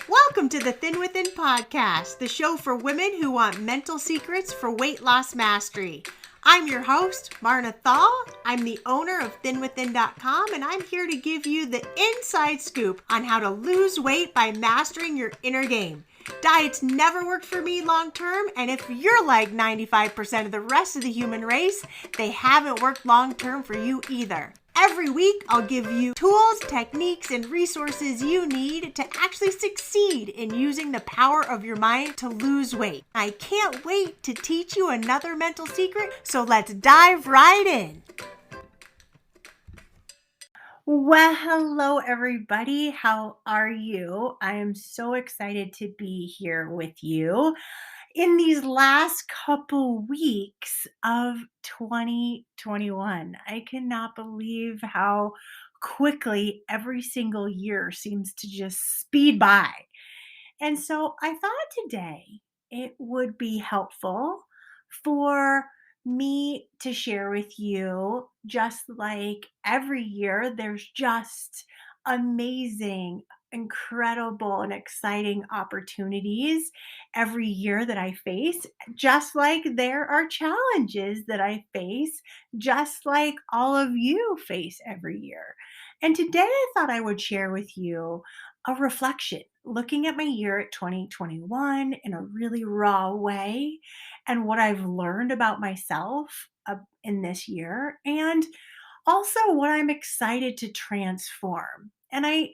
Welcome to the Thin Within podcast, the show for women who want mental secrets for weight loss mastery. I'm your host, Marna Thall. I'm the owner of thinwithin.com, and I'm here to give you the inside scoop on how to lose weight by mastering your inner game. Diets never worked for me long term, and if you're like 95% of the rest of the human race, they haven't worked long term for you either. Every week, I'll give you tools, techniques, and resources you need to actually succeed in using the power of your mind to lose weight. I can't wait to teach you another mental secret, so let's dive right in. Well, hello everybody. How are you? I am so excited to be here with you in these last couple weeks of 2021. I cannot believe how quickly every single year seems to just speed by. And so I thought today it would be helpful for me to share with you, just like every year, there's just amazing, incredible, and exciting opportunities every year that I face, just like there are challenges that I face, just like all of you face every year. And today I thought I would share with you a reflection, looking at my year at 2021 in a really raw way and what I've learned about myself in this year, and also what I'm excited to transform. And I'm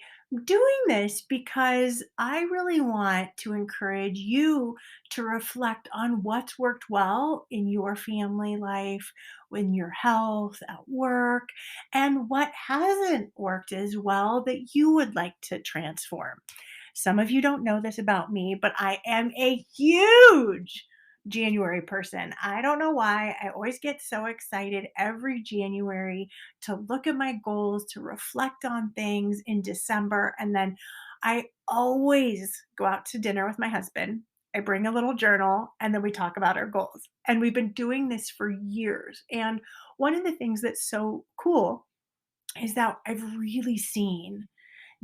doing this because I really want to encourage you to reflect on what's worked well in your family life, in your health, at work, and what hasn't worked as well that you would like to transform. Some of you don't know this about me, but I am a huge January person. I don't know why. I always get so excited every January to look at my goals, to reflect on things in December. And then I always go out to dinner with my husband. I bring a little journal and then we talk about our goals. And we've been doing this for years. And one of the things that's so cool is that I've really seen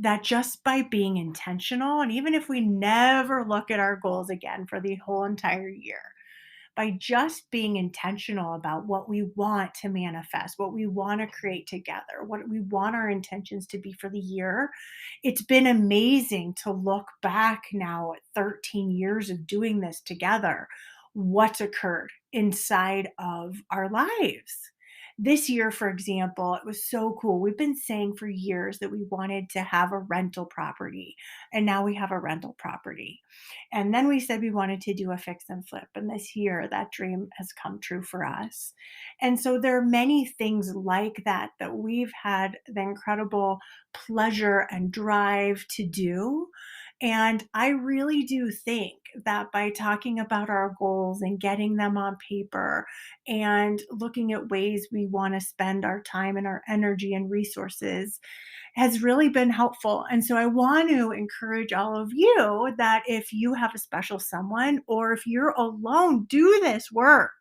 that just by being intentional, and even if we never look at our goals again for the whole entire year, by just being intentional about what we want to manifest, what we want to create together, what we want our intentions to be for the year, it's been amazing to look back now at 13 years of doing this together, what's occurred inside of our lives. This year, for example, it was so cool. We've been saying for years that we wanted to have a rental property, and now we have a rental property. And then we said we wanted to do a fix and flip. And this year, that dream has come true for us. And so there are many things like that that we've had the incredible pleasure and drive to do. And I really do think that by talking about our goals and getting them on paper and looking at ways we want to spend our time and our energy and resources has really been helpful. And so I want to encourage all of you that if you have a special someone or if you're alone, do this work.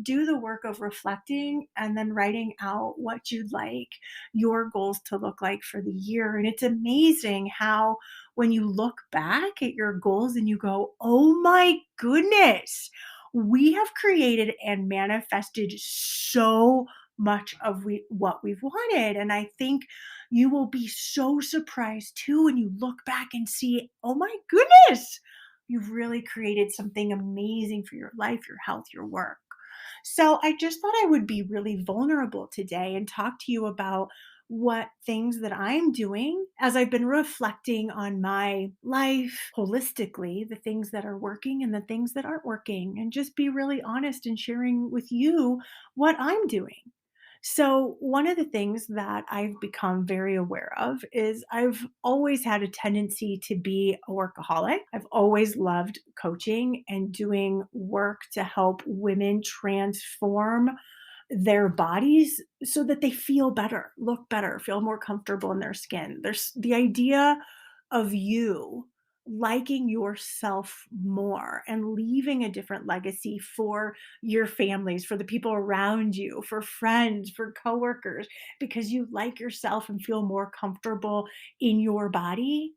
Do the work of reflecting and then writing out what you'd like your goals to look like for the year. And it's amazing how when you look back at your goals and you go, oh my goodness, we have created and manifested so much of what we've wanted. And I think you will be so surprised too when you look back and see, oh my goodness, you've really created something amazing for your life, your health, your work. So I just thought I would be really vulnerable today and talk to you about what things that I'm doing as I've been reflecting on my life holistically, the things that are working and the things that aren't working, and just be really honest and sharing with you what I'm doing. So, one of the things that I've become very aware of is I've always had a tendency to be a workaholic. I've always loved coaching and doing work to help women transform their bodies so that they feel better, look better, feel more comfortable in their skin. There's the idea of you liking yourself more and leaving a different legacy for your families, for the people around you, for friends, for coworkers, because you like yourself and feel more comfortable in your body.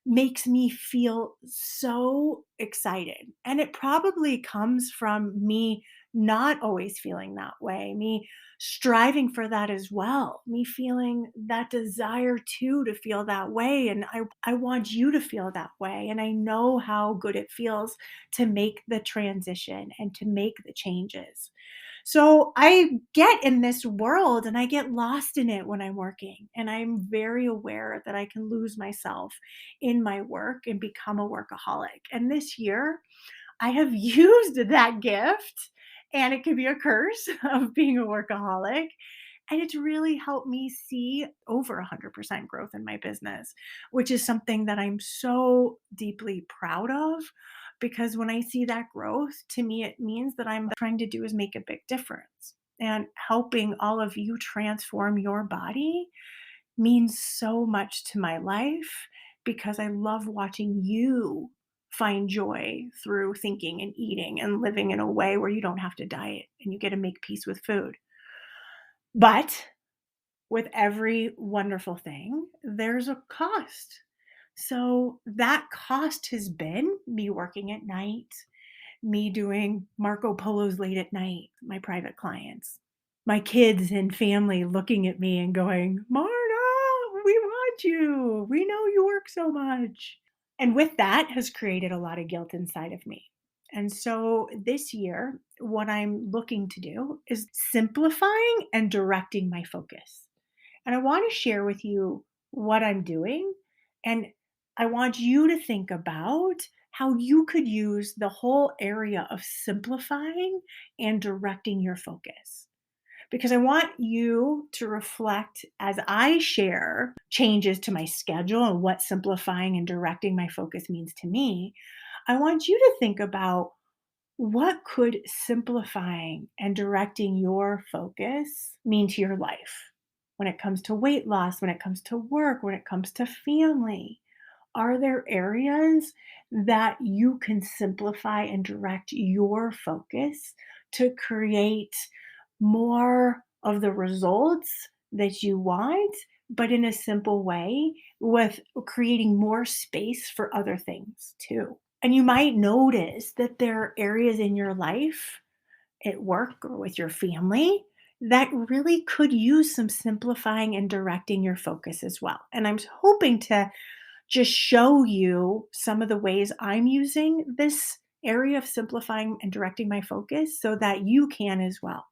makes me feel so excited. And it probably comes from me not always feeling that way, me striving for that as well, me feeling that desire too to feel that way. And I want you to feel that way. And I know how good it feels to make the transition and to make the changes. So I get in this world and I get lost in it when I'm working. And I'm very aware that I can lose myself in my work and become a workaholic. And this year, I have used that gift, and it can be a curse of being a workaholic. And it's really helped me see over 100% growth in my business, which is something that I'm so deeply proud of. Because when I see that growth, to me, it means that I'm trying to do is make a big difference. And helping all of you transform your body means so much to my life because I love watching you find joy through thinking and eating and living in a way where you don't have to diet and you get to make peace with food. But with every wonderful thing, there's a cost. So that cost has been me working at night, me doing Marco Polos late at night, my private clients, my kids and family looking at me and going, Marna, we want you. We know you work so much. And with that has created a lot of guilt inside of me. And so this year, what I'm looking to do is simplifying and directing my focus. And I want to share with you what I'm doing. And I want you to think about how you could use the whole area of simplifying and directing your focus. Because I want you to reflect as I share changes to my schedule and what simplifying and directing my focus means to me. I want you to think about what could simplifying and directing your focus mean to your life when it comes to weight loss, when it comes to work, when it comes to family? Are there areas that you can simplify and direct your focus to create more of the results that you want, but in a simple way with creating more space for other things too? And you might notice that there are areas in your life, at work or with your family, that really could use some simplifying and directing your focus as well. And I'm hoping to just show you some of the ways I'm using this area of simplifying and directing my focus so that you can as well.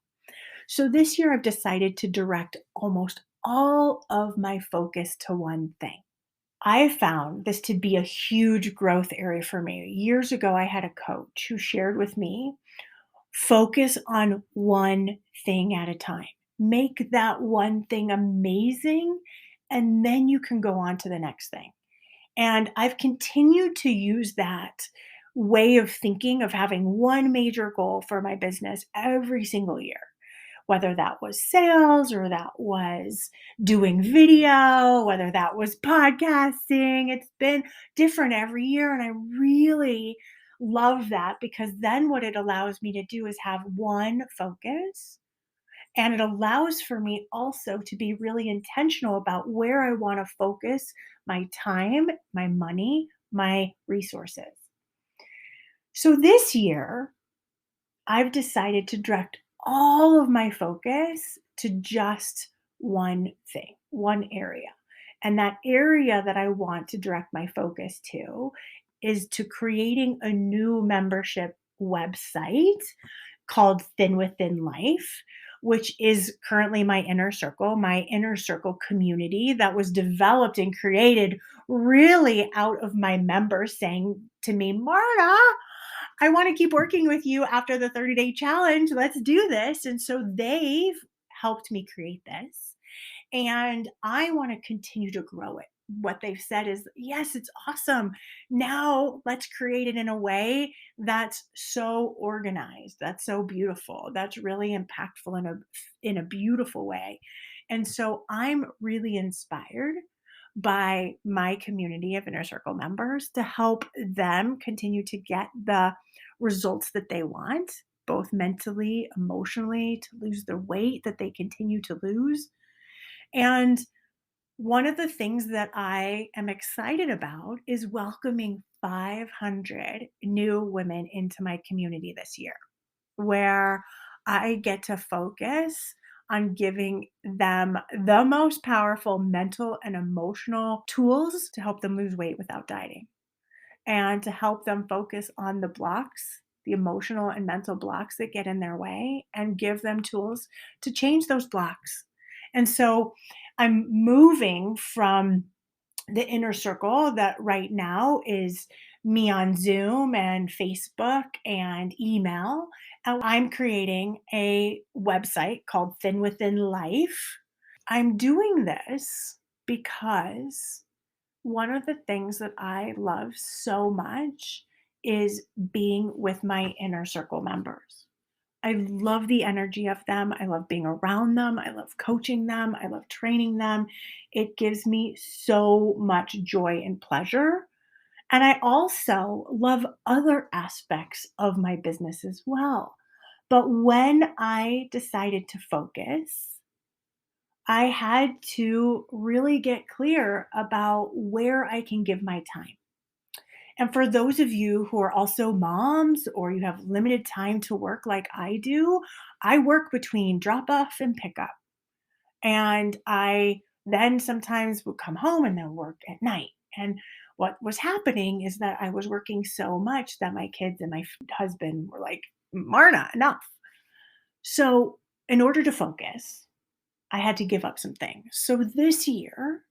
So this year, I've decided to direct almost all of my focus to one thing. I found this to be a huge growth area for me. Years ago, I had a coach who shared with me focus on one thing at a time. Make that one thing amazing, and then you can go on to the next thing. And I've continued to use that way of thinking of having one major goal for my business every single year, whether that was sales or that was doing video, whether that was podcasting. It's been different every year. And I really love that because then what it allows me to do is have one focus. And it allows for me also to be really intentional about where I want to focus my time, my money, my resources. So this year, I've decided to direct all of my focus to just one thing, one area. And that area that I want to direct my focus to is to creating a new membership website called Thin Within Life, which is currently my inner circle community that was developed and created really out of my members saying to me, Marta, I want to keep working with you after the 30-day challenge. Let's do this. And so they've helped me create this. And I want to continue to grow it. What they've said is, yes, it's awesome. Now let's create it in a way that's so organized, that's so beautiful, that's really impactful in a beautiful way. And so I'm really inspired by my community of inner circle members to help them continue to get the results that they want, both mentally, emotionally, to lose the weight that they continue to lose. And One of the things that I am excited about is welcoming 500 new women into my community this year, where I get to focus on giving them the most powerful mental and emotional tools to help them lose weight without dieting and to help them focus on the blocks, the emotional and mental blocks that get in their way, and give them tools to change those blocks. And so I'm moving from the inner circle that right now is me on Zoom and Facebook and email. And I'm creating a website called Thin Within Life. I'm doing this because one of the things that I love so much is being with my inner circle members. I love the energy of them. I love being around them. I love coaching them. I love training them. It gives me so much joy and pleasure. And I also love other aspects of my business as well. But when I decided to focus, I had to really get clear about where I can give my time. And for those of you who are also moms or you have limited time to work like I do, I work between drop off and pickup. And I then sometimes would come home and then work at night. And what was happening is that I was working so much that my kids and my husband were like, Marna, enough. So, in order to focus, I had to give up some things. So, this year,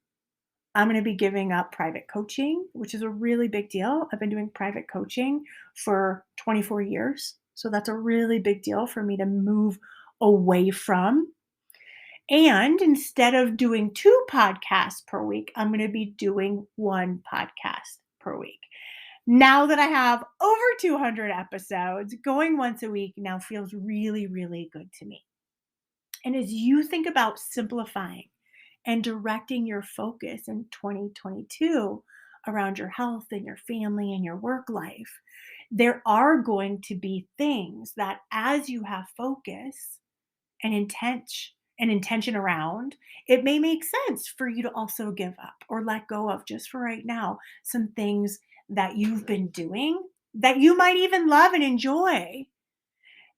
I'm going to be giving up private coaching, which is a really big deal. I've been doing private coaching for 24 years. So that's a really big deal for me to move away from. And instead of doing two podcasts per week, I'm going to be doing one podcast per week. Now that I have over 200 episodes, going once a week now feels really, really good to me. And as you think about simplifying and directing your focus in 2022 around your health and your family and your work life, there are going to be things that as you have focus and intention around, it may make sense for you to also give up or let go of just for right now some things that you've been doing that you might even love and enjoy,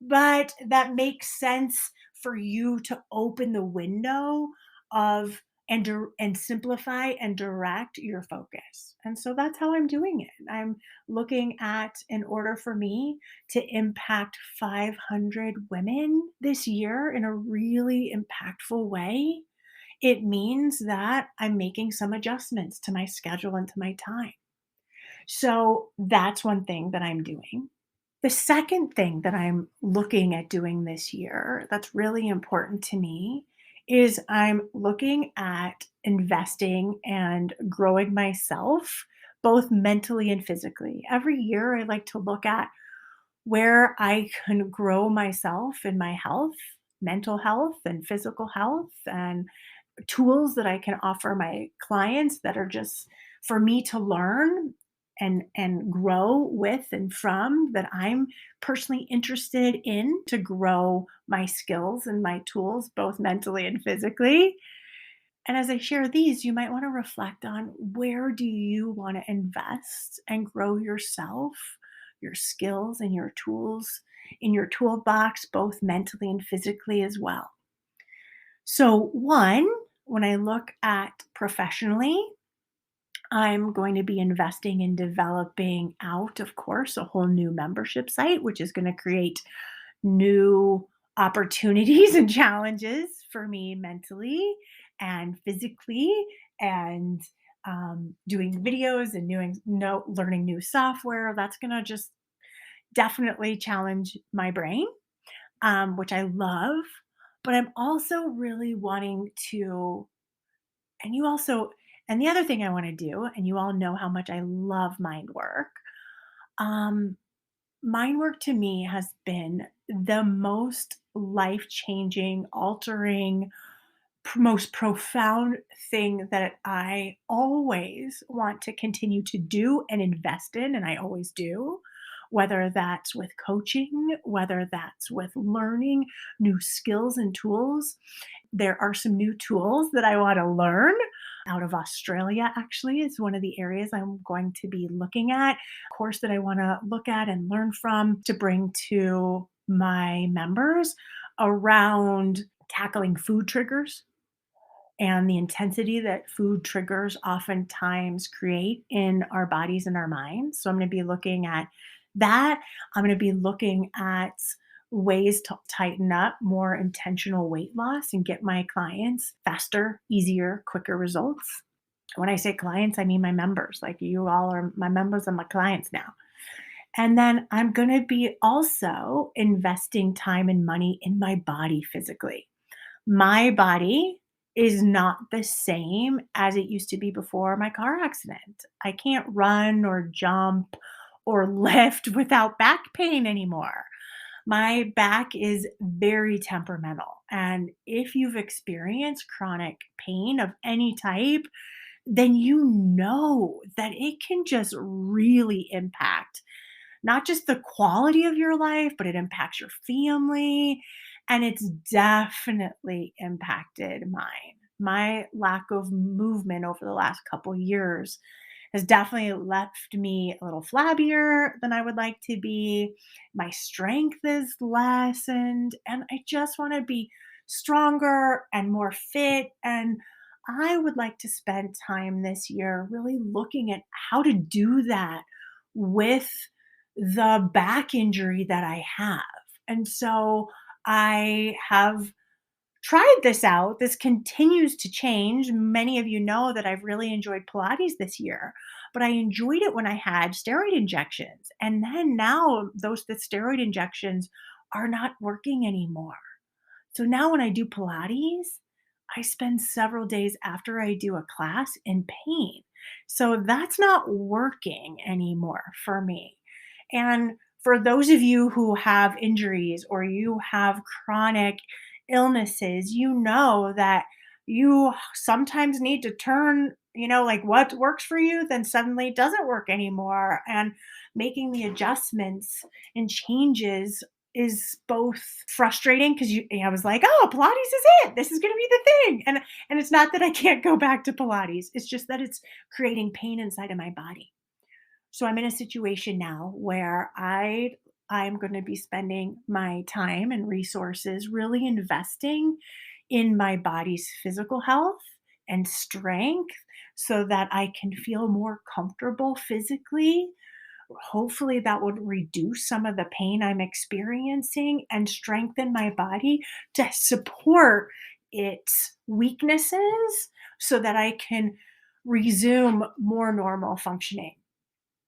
but that makes sense for you to open the window of and simplify and direct your focus. And so that's how I'm doing it. I'm looking at in order for me to impact 500 women this year in a really impactful way, it means that I'm making some adjustments to my schedule and to my time. So that's one thing that I'm doing. The second thing that I'm looking at doing this year that's really important to me is I'm looking at investing and growing myself both mentally and physically. Every year, I like to look at where I can grow myself in my health, mental health, and physical health, and tools that I can offer my clients that are just for me to learn and grow with and from that I'm personally interested in to grow my skills and my tools both mentally and physically. And as I share these, you might want to reflect on where do you want to invest and grow yourself, your skills and your tools in your toolbox both mentally and physically as well. So, one, when I look at professionally, I'm going to be investing in developing out, of course, a whole new membership site, which is going to create new opportunities and challenges for me mentally and physically, and doing videos and learning new software. That's going to just definitely challenge my brain, which I love. But I'm also really wanting to, and you also, and the other thing I want to do, and you all know how much I love mind work. Um, Mind work to me has been the most life changing, altering, most profound thing that I always want to continue to do and invest in, and I always do. Whether that's with coaching, whether that's with learning new skills and tools. There are some new tools that I want to learn out of Australia, actually, is one of the areas I'm going to be looking at. Course that I want to look at and learn from to bring to my members around tackling food triggers and the intensity that food triggers oftentimes create in our bodies and our minds. So I'm going to be looking at that. I'm going to be looking at ways to tighten up more intentional weight loss and get my clients faster, easier, quicker results. When I say clients, I mean my members. Like you all are my members and my clients now. And then I'm going to be also investing time and money in my body physically. My body is not the same as it used to be before my car accident. I can't run or jump or lift without back pain anymore. My back is very temperamental. And if you've experienced chronic pain of any type, then you know that it can just really impact not just the quality of your life, but it impacts your family. And it's definitely impacted mine. My lack of movement over the last couple years has definitely left me a little flabbier than I would like to be. My strength is lessened, and I just want to be stronger and more fit. And I would like to spend time this year really looking at how to do that with the back injury that I have. And so I have tried this out. This continues to change. Many of you know that I've really enjoyed Pilates this year, but I enjoyed it when I had steroid injections. And then now the steroid injections are not working anymore. So now when I do Pilates, I spend several days after I do a class in pain. So that's not working anymore for me. And for those of you who have injuries or you have chronic illnesses, you know that you sometimes need to turn, like what works for you then suddenly doesn't work anymore. And making the adjustments and changes is both frustrating because I was like, oh, Pilates is it. This is going to be the thing. And it's not that I can't go back to Pilates. It's just that it's creating pain inside of my body. So I'm in a situation now where I'm going to be spending my time and resources really investing in my body's physical health and strength so that I can feel more comfortable physically. Hopefully that would reduce some of the pain I'm experiencing and strengthen my body to support its weaknesses so that I can resume more normal functioning.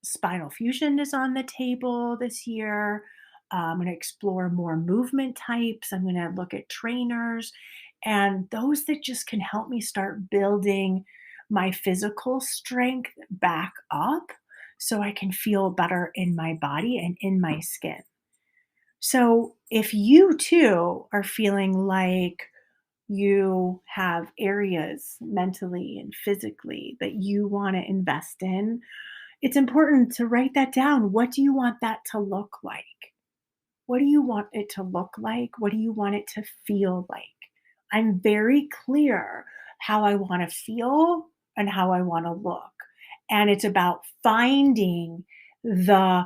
Spinal fusion is on the table this year. I'm going to explore more movement types. I'm going to look at trainers and those that just can help me start building my physical strength back up so I can feel better in my body and in my skin. So, if you too are feeling like you have areas mentally and physically that you want to invest in, it's important to write that down. What do you want that to look like? What do you want it to look like? What do you want it to feel like? I'm very clear how I want to feel and how I want to look. And it's about finding the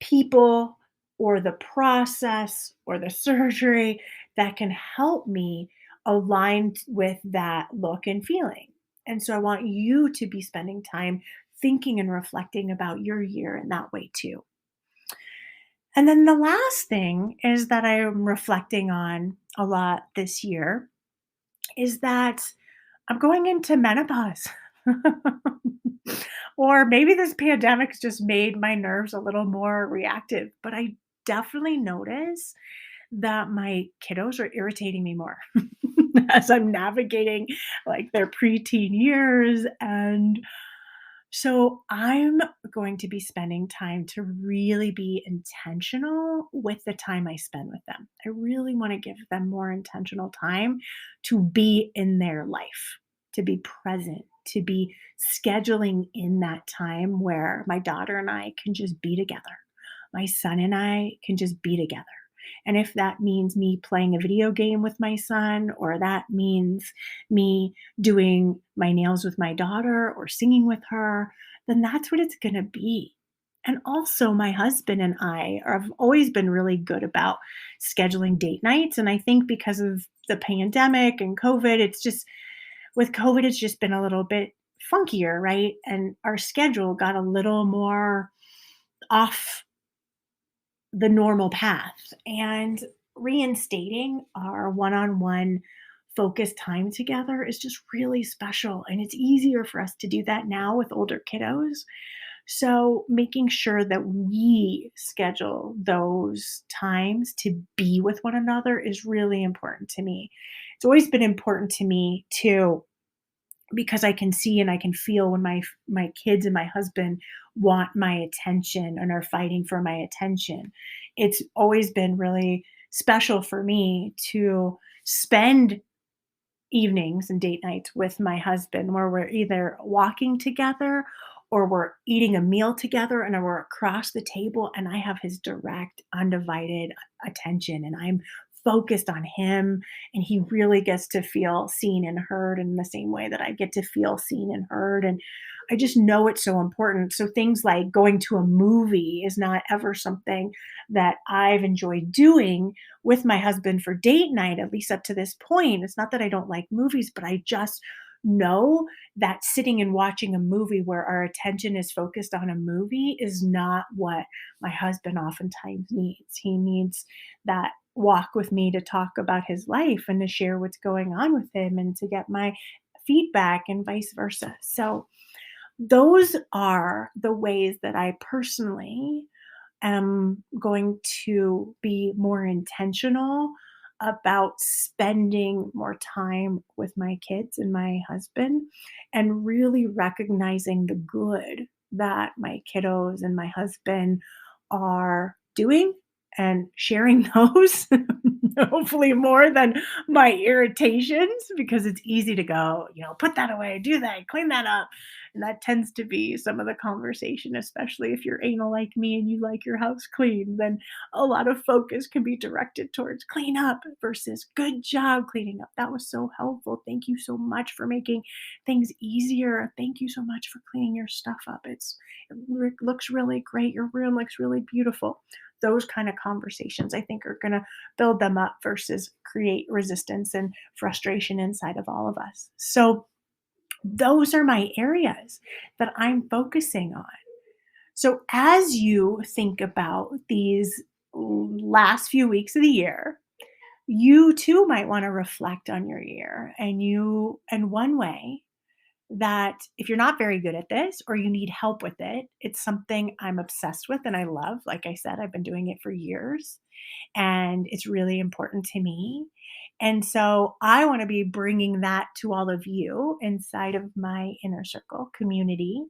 people or the process or the surgery that can help me align with that look and feeling. And so I want you to be spending time thinking and reflecting about your year in that way too. And then the last thing is that I am reflecting on a lot this year is that I'm going into menopause. Or maybe this pandemic's just made my nerves a little more reactive, but I definitely notice that my kiddos are irritating me more as I'm navigating like their preteen years. And so I'm going to be spending time to really be intentional with the time I spend with them. I really want to give them more intentional time to be in their life, to be present, to be scheduling in that time where my daughter and I can just be together. My son and I can just be together. And if that means me playing a video game with my son, or that means me doing my nails with my daughter or singing with her, then that's what it's going to be. And also, my husband and I have always been really good about scheduling date nights. And I think because of the pandemic and COVID, with COVID, it's just been a little bit funkier, right? And our schedule got a little more off the normal path. And reinstating our one on one focused time together is just really special. And it's easier for us to do that now with older kiddos. So, making sure that we schedule those times to be with one another is really important to me. It's always been important to me too, because I can see and I can feel when my kids and my husband want my attention and are fighting for my attention. It's always been really special for me to spend evenings and date nights with my husband where we're either walking together or we're eating a meal together and we're across the table and I have his direct, undivided attention and I'm focused on him and he really gets to feel seen and heard in the same way that I get to feel seen and heard. And I just know it's so important. So things like going to a movie is not ever something that I've enjoyed doing with my husband for date night, at least up to this point. It's not that I don't like movies, but I just know that sitting and watching a movie where our attention is focused on a movie is not what my husband oftentimes needs. He needs that walk with me to talk about his life and to share what's going on with him and to get my feedback and vice versa. So, those are the ways that I personally am going to be more intentional about spending more time with my kids and my husband and really recognizing the good that my kiddos and my husband are doing and sharing those hopefully more than my irritations because it's easy to go, put that away, do that, clean that up. And that tends to be some of the conversation, especially if you're anal like me and you like your house clean, then a lot of focus can be directed towards clean up versus good job cleaning up. That was so helpful. Thank you so much for making things easier. Thank you so much for cleaning your stuff up. It looks really great. Your room looks really beautiful. Those kind of conversations I think are going to build them up versus create resistance and frustration inside of all of us. So those are my areas that I'm focusing on. So as you think about these last few weeks of the year, you too might want to reflect on your year and one way that if you're not very good at this or you need help with it, it's something I'm obsessed with and I love. Like I said, I've been doing it for years and it's really important to me. And so I want to be bringing that to all of you inside of my inner circle community.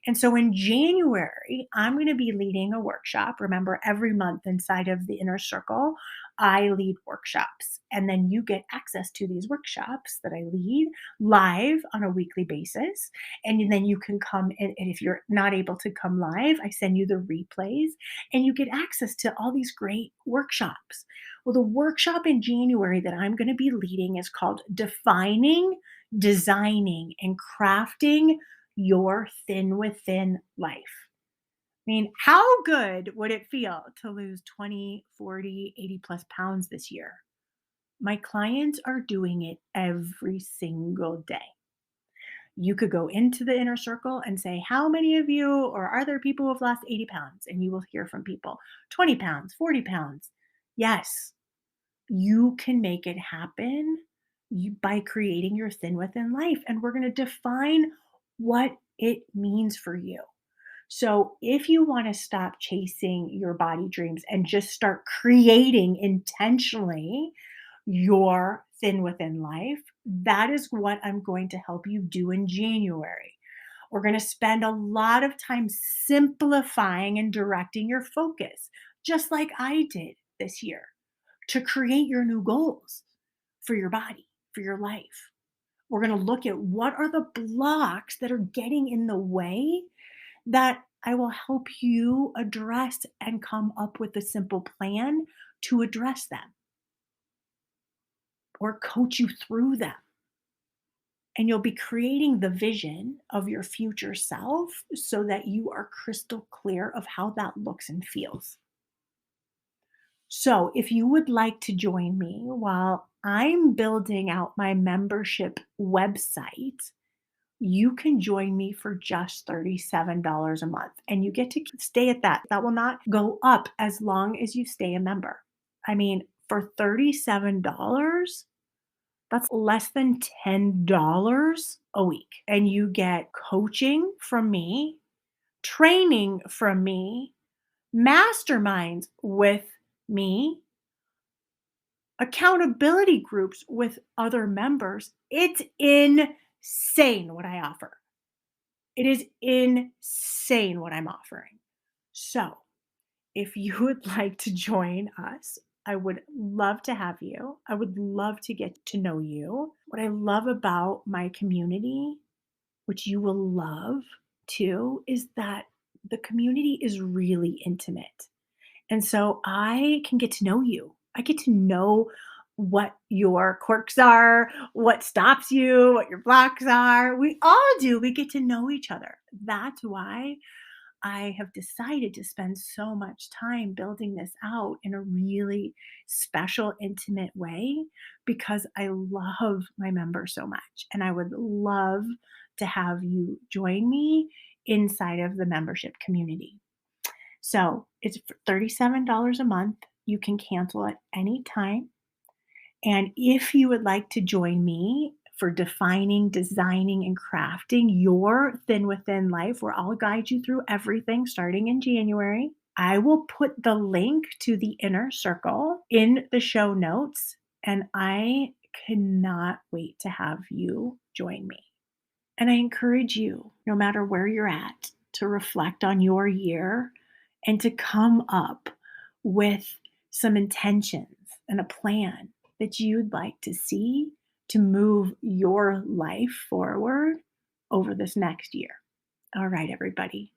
And so in January, I'm going to be leading a workshop. Remember, every month inside of the inner circle, I lead workshops. And then you get access to these workshops that I lead live on a weekly basis. And then you can come and if you're not able to come live, I send you the replays and you get access to all these great workshops. Well, the workshop in January that I'm going to be leading is called Defining, Designing, and Crafting Your Thin Within Life. I mean, how good would it feel to lose 20, 40, 80 plus pounds this year? My clients are doing it every single day. You could go into the inner circle and say, how many of you, or are there people who have lost 80 pounds? And you will hear from people, 20 pounds, 40 pounds. Yes, you can make it happen by creating your thin within life. And we're going to define what it means for you. So if you want to stop chasing your body dreams and just start creating intentionally your thin within life, that is what I'm going to help you do in January. We're going to spend a lot of time simplifying and directing your focus, just like I did this year, to create your new goals for your body, for your life. We're going to look at what are the blocks that are getting in the way that I will help you address and come up with a simple plan to address them or coach you through them. And you'll be creating the vision of your future self so that you are crystal clear of how that looks and feels. So, if you would like to join me while I'm building out my membership website, you can join me for just $37 a month and you get to stay at that. That will not go up as long as you stay a member. I mean, for $37, that's less than $10 a week. And you get coaching from me, training from me, masterminds with me, accountability groups with other members. It's insane what I offer. It is insane what I'm offering. So, if you would like to join us, I would love to have you. I would love to get to know you. What I love about my community, which you will love too, is that the community is really intimate. And so I can get to know you. I get to know what your quirks are, what stops you, what your blocks are. We all do. We get to know each other. That's why I have decided to spend so much time building this out in a really special, intimate way because I love my members so much. And I would love to have you join me inside of the membership community. So it's for $37 a month. You can cancel at any time. And if you would like to join me for defining, designing, and crafting your thin within life, where I'll guide you through everything starting in January, I will put the link to the inner circle in the show notes. And I cannot wait to have you join me. And I encourage you, no matter where you're at, to reflect on your year and to come up with some intentions and a plan that you'd like to see to move your life forward over this next year. All right, everybody.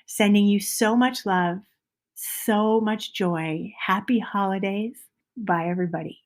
Sending you so much love, so much joy. Happy holidays. Bye, everybody.